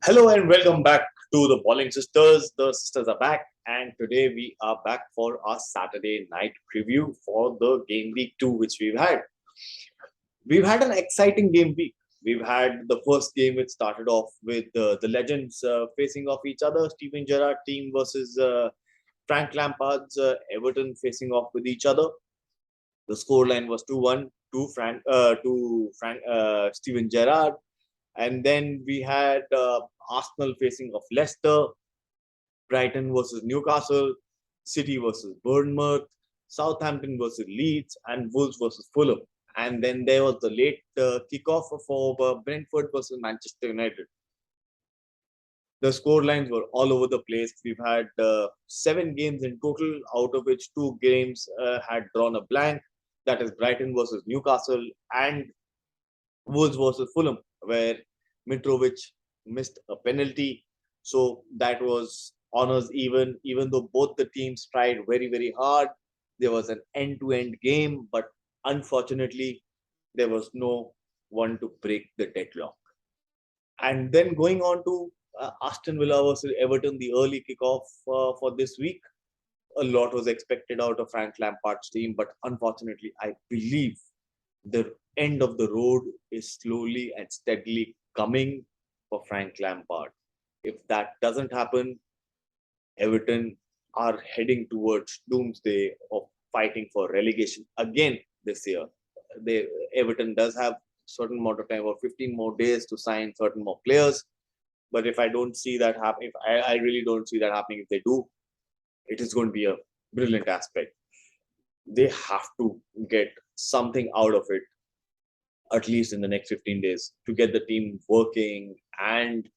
Hello and welcome back to the Bowling Sisters. The sisters are back, and today we are back for our Saturday night preview for the game week 2, which we've had. We've had an exciting game week. We've had the first game, which started off with the legends facing off each other, Steven Gerrard team versus Frank Lampard's Everton facing off with each other. The scoreline was 2-1 to Steven Gerrard. And then we had Arsenal facing off Leicester, Brighton versus Newcastle, City versus Bournemouth, Southampton versus Leeds, and Wolves versus Fulham. And then there was the late kickoff for Brentford versus Manchester United. The score lines were all over the place. We've had 7 games in total, out of which 2 games had drawn a blank. That is Brighton versus Newcastle and Wolves versus Fulham, where Mitrovic missed a penalty. So that was honors even though both the teams tried very, very hard. There was an end-to-end game, but unfortunately, there was no one to break the deadlock. And then going on to Aston Villa versus Everton, the early kickoff for this week. A lot was expected out of Frank Lampard's team, but unfortunately, I believe the end of the road is slowly and steadily coming for Frank Lampard. If that doesn't happen, Everton are heading towards doomsday of fighting for relegation again this year. They Everton does have certain amount of time, about 15 more days to sign certain more players. But if I don't see that happen, if I really don't see that happening, if they do, it is going to be a brilliant aspect. They have to get something out of it, at least in the next 15 days, to get the team working and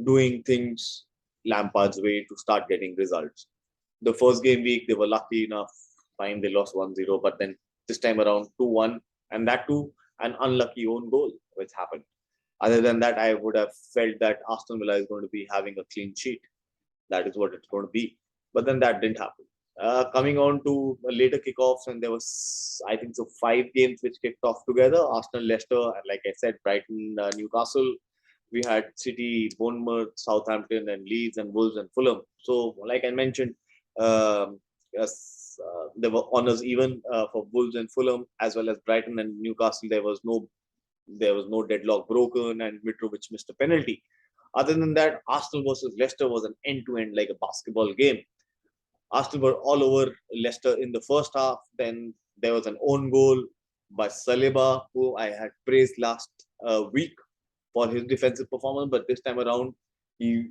doing things Lampard's way to start getting results. The first game week, they were lucky enough, fine, they lost 1-0, but then this time around 2-1, and that too, an unlucky own goal, which happened. Other than that, I would have felt that Aston Villa is going to be having a clean sheet. That is what it's going to be. But then that didn't happen. Coming on to later kickoffs, and there was, I think, so 5 games which kicked off together. Arsenal, Leicester, and like I said, Brighton, Newcastle. We had City, Bournemouth, Southampton, and Leeds, and Wolves, and Fulham. So, like I mentioned, yes, there were honors even for Wolves and Fulham, as well as Brighton and Newcastle. There was no deadlock broken, and Mitrovic missed a penalty. Other than that, Arsenal versus Leicester was an end-to-end like a basketball game. Arsenal were all over Leicester in the first half. Then there was an own goal by Saliba, who I had praised last week for his defensive performance, but this time around he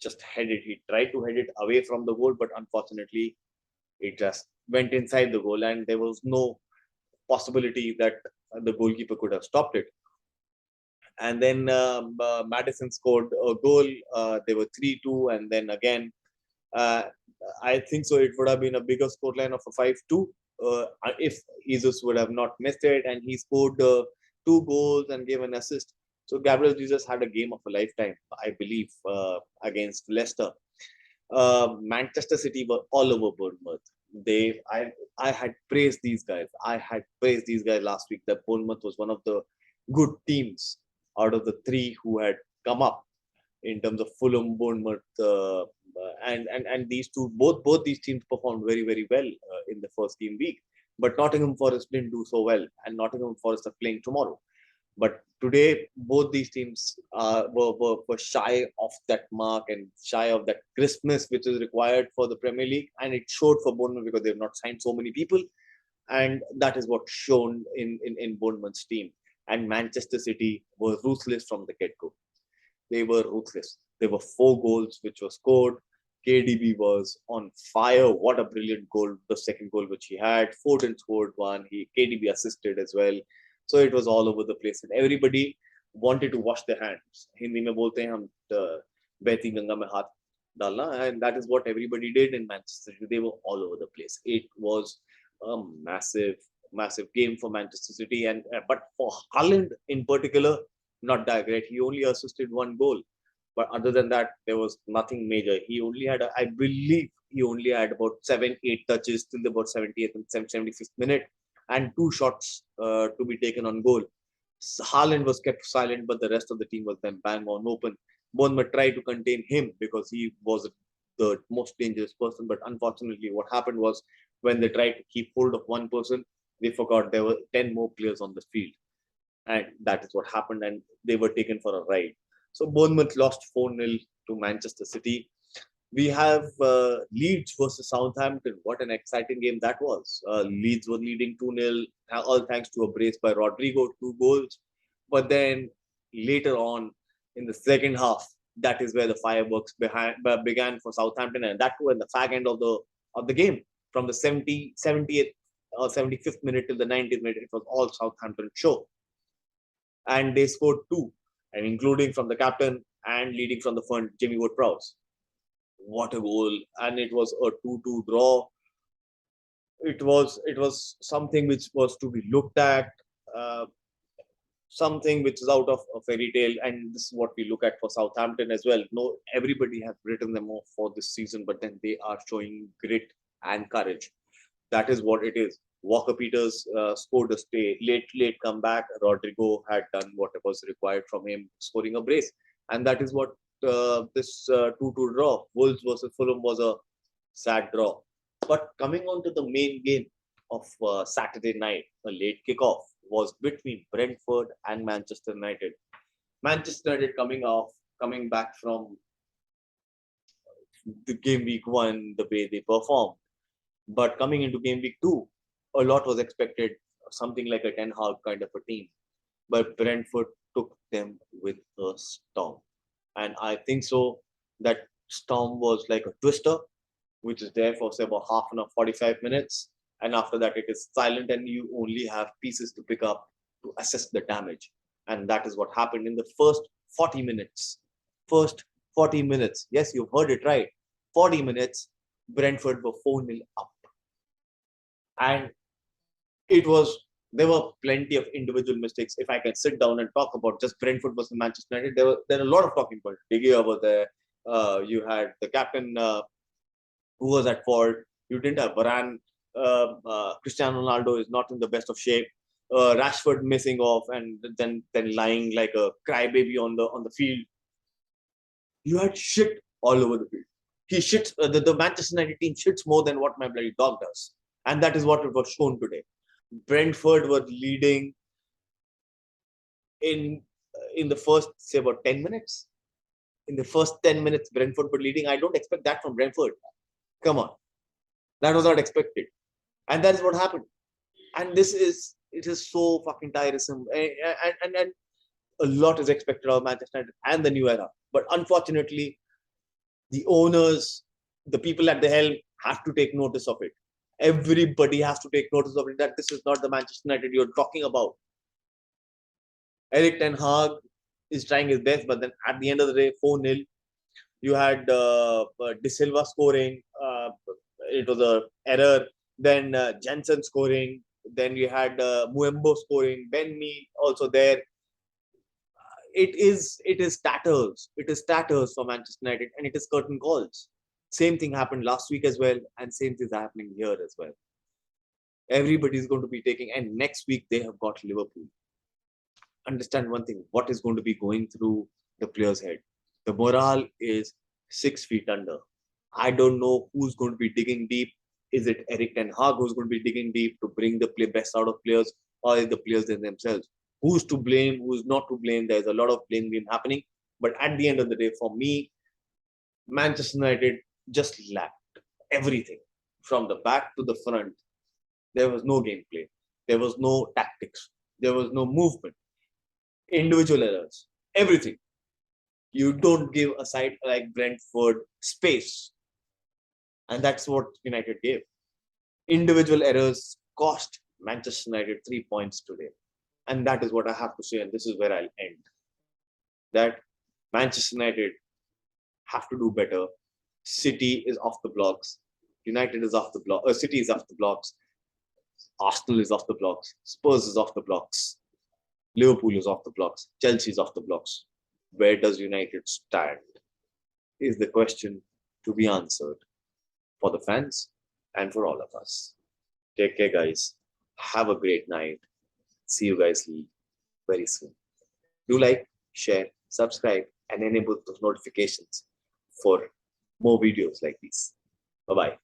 just headed. He tried to head it away from the goal, but unfortunately it just went inside the goal, and there was no possibility that the goalkeeper could have stopped it. And then Madison scored a goal. They were 3-2, and then again, uh, I think so. It would have been a bigger scoreline of a 5-2 if Jesus would have not missed it, and he scored 2 goals and gave an assist. So Gabriel Jesus had a game of a lifetime, I believe, against Leicester. Manchester City were all over Bournemouth. I had praised these guys. I had praised these guys last week. That Bournemouth was one of the good teams out of the 3 who had come up in terms of Fulham, Bournemouth, and these two, both these teams performed very, very well in the first game week. But Nottingham Forest didn't do so well, and Nottingham Forest are playing tomorrow. But today, both these teams were shy of that mark and shy of that crispness which is required for the Premier League, and it showed for Bournemouth because they've not signed so many people, and that is what shown in Bournemouth's team. And Manchester City were ruthless from the get-go. They were ruthless. There were 4 goals which were scored. KDB was on fire. What a brilliant goal! The second goal which he had. Foden scored one. KDB assisted as well. So it was all over the place, and everybody wanted to wash their hands. Hindi में बोलते हैं हम बहती गंगा में हाथ डालना, and that is what everybody did in Manchester City. They were all over the place. It was a massive, massive game for Manchester City, and but for Haaland in particular, not that great. He only assisted 1 goal, but other than that, there was nothing major. He only had, I believe, he only had about 7, 8 touches till about 70th and 75th minute, and 2 shots to be taken on goal. Haaland was kept silent, but the rest of the team was then bang on open. Bournemouth tried to contain him because he was the most dangerous person. But unfortunately, what happened was when they tried to keep hold of one person, they forgot there were 10 more players on the field. And that is what happened. And they were taken for a ride. So Bournemouth lost 4-0 to Manchester City. We have Leeds versus Southampton. What an exciting game that was. Leeds were leading 2-0, all thanks to a brace by Rodrigo, 2 goals. But then later on in the second half, that is where the fireworks began for Southampton, and that too in the fag end of the game. From the 70th or 75th minute till the 90th minute, it was all Southampton show. And they scored 2, and including from the captain and leading from the front, Jimmy Ward-Prowse. What a goal! And it was a 2-2 draw. It was something which was to be looked at, uh, something which is out of a fairy tale, and this is what we look at for Southampton as well. No, everybody has written them off for this season, but then they are showing grit and courage. That is what it is. Walker Peters scored a late comeback. Rodrigo had done what was required from him, scoring a brace, and that is what this 2-2 draw. Wolves versus Fulham was a sad draw. But coming on to the main game of Saturday night, a late kickoff was between Brentford and Manchester United. Manchester United coming back from the game week 1, the way they performed. But coming into game week 2, a lot was expected, something like a Ten Hag kind of a team. But Brentford took them with a storm. And I think so that storm was like a twister, which is there for say about half an hour, 45 minutes. And after that, it is silent, and you only have pieces to pick up to assess the damage. And that is what happened in the first 40 minutes. First 40 minutes. Yes, you've heard it right. 40 minutes, Brentford were 4-0 up. And there were plenty of individual mistakes. If I can sit down and talk about just Brentford versus Manchester United, there are a lot of talking points. De Gea was there. You had the captain who was at fault. You didn't have Varane. Cristiano Ronaldo is not in the best of shape. Rashford missing off and then lying like a crybaby on the field. You had shit all over the field. He shits. The Manchester United team shits more than what my bloody dog does, and that is what it was shown today. Brentford were leading in the first say about 10 minutes. In the first 10 minutes, Brentford were leading. I don't expect that from Brentford. Come on, that was not expected, and that is what happened. And it is so fucking tiresome, and a lot is expected of Manchester United and the new era. But unfortunately, the owners, the people at the helm, have to take notice of it. Everybody has to take notice of it that this is not the Manchester United you're talking about. Erik ten Hag is trying his best, but then at the end of the day, 4-0. You had De Silva scoring. It was an error. Then Jensen scoring. Then you had Muembo scoring. Ben Mee also there. It is tatters. It is tatters for Manchester United, and it is curtain calls. Same thing happened last week as well, and same thing is happening here as well. Everybody is going to be taking, and next week they have got Liverpool. Understand one thing: what is going to be going through the players' head? The morale is 6 feet under. I don't know who's going to be digging deep. Is it Erik ten Hag who's going to be digging deep to bring the best out of players, or is the players in themselves? Who's to blame? Who's not to blame? There's a lot of blame game happening. But at the end of the day, for me, Manchester United just lacked everything from the back to the front. There was no gameplay. There was no tactics. There was no movement. Individual errors. Everything. You don't give a side like Brentford space. And that's what United gave. Individual errors cost Manchester United 3 points today. And that is what I have to say. And this is where I'll end. That Manchester United have to do better. City is off the blocks. United is off the block. City is off the blocks. Arsenal is off the blocks. Spurs is off the blocks. Liverpool is off the blocks. Chelsea is off the blocks. Where does United stand? Is the question to be answered for the fans and for all of us. Take care, guys. Have a great night. See you guys very soon. Do like, share, subscribe, and enable those notifications for more videos like these. Bye bye.